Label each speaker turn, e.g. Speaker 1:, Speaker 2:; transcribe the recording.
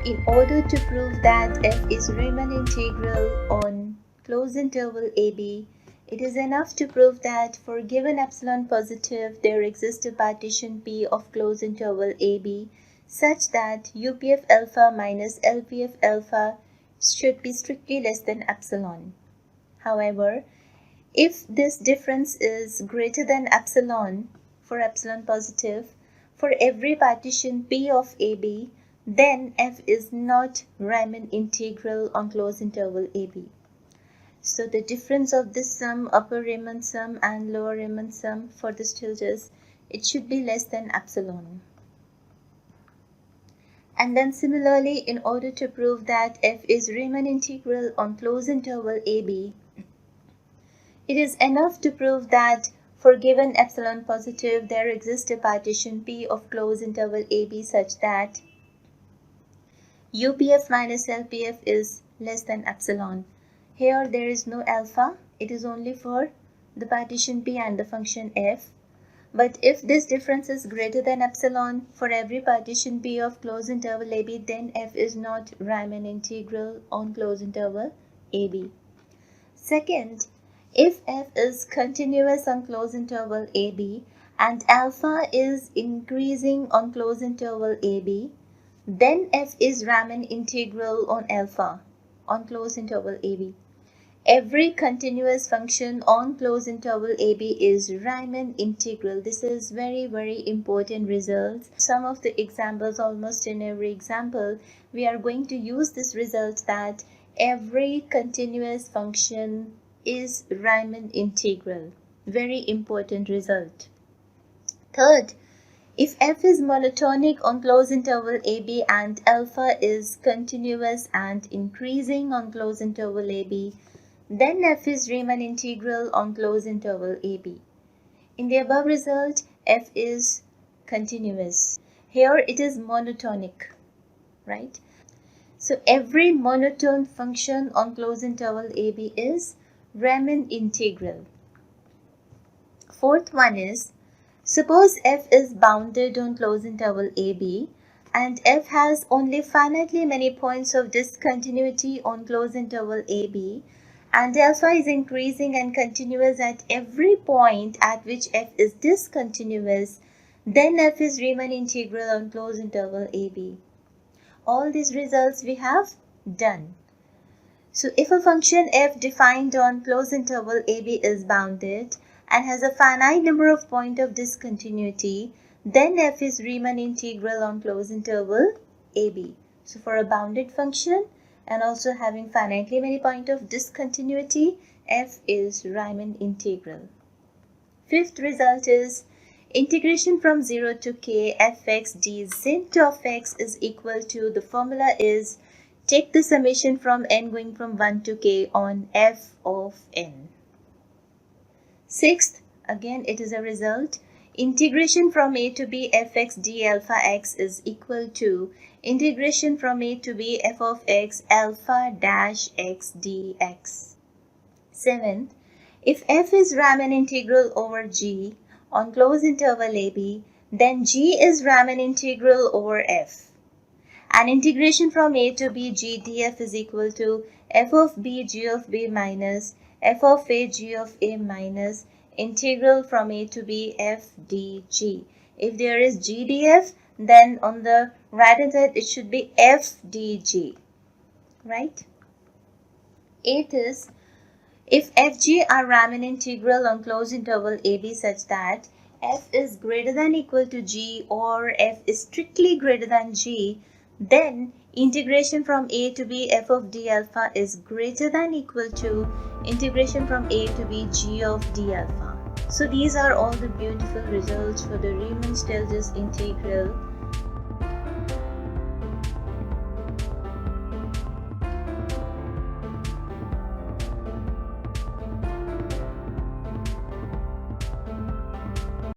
Speaker 1: In order to prove that f is Riemann integral on closed interval AB, it is enough to prove that for given epsilon positive, there exists a partition P of closed interval AB such that UPF alpha minus LPF alpha should be strictly less than epsilon. However, if this difference is greater than epsilon for epsilon positive, for every partition P of AB, then f is not Riemann integral on closed interval AB. So the difference of this sum, upper Riemann sum and lower Riemann sum for the Stieltjes, it should be less than epsilon. And then similarly, in order to prove that f is Riemann integral on closed interval AB, it is enough to prove that for given epsilon positive, there exists a partition P of closed interval AB such that UPF minus LPF is less than epsilon. Here there is no alpha, it is only for the partition P and the function f. But if this difference is greater than epsilon for every partition P of closed interval AB, then f is not Riemann integral on closed interval AB. Second, if f is continuous on closed interval AB and alpha is increasing on closed interval AB, then f is Riemann integral on alpha on closed interval AB. Every continuous function on closed interval AB is Riemann integral. This is very important result. Some of the examples, almost in every example, we are going to use this result that every continuous function is Riemann integral. Very important result. Third, if f is monotonic on closed interval AB and alpha is continuous and increasing on closed interval AB, then f is Riemann integral on closed interval AB. In the above result, f is continuous. Here it is monotonic, right? So every monotone function on closed interval AB is Riemann integral. Fourth one is, suppose f is bounded on closed interval AB and f has only finitely many points of discontinuity on closed interval AB and alpha is increasing and continuous at every point at which f is discontinuous, then f is Riemann integral on closed interval AB. All these results we have done. So if a function f defined on closed interval AB is bounded and has a finite number of points of discontinuity, then f is Riemann integral on closed interval AB. So for a bounded function and also having finitely many points of discontinuity, f is Riemann integral. Fifth result is integration from 0 to k fx d zint of x is equal to, the formula is, take the summation from n going from 1 to k on f of n. Sixth, again it is a result, integration from a to b fx d alpha x is equal to integration from a to b f of x alpha dash x dx. Seventh, if f is Riemann integral over g on closed interval AB, then g is Riemann integral over f. And integration from a to b g df is equal to f of b g of b minus f of a g of a minus integral from a to b f dg. If there is g df, then on the right hand side it should be f dg, right? Eighth is, if fg are Riemann integral on closed interval AB such that f is greater than equal to g or f is strictly greater than g, then integration from a to b f of d alpha is greater than equal to integration from a to b g of d alpha. So these are all the beautiful results for the Riemann Stieltjes integral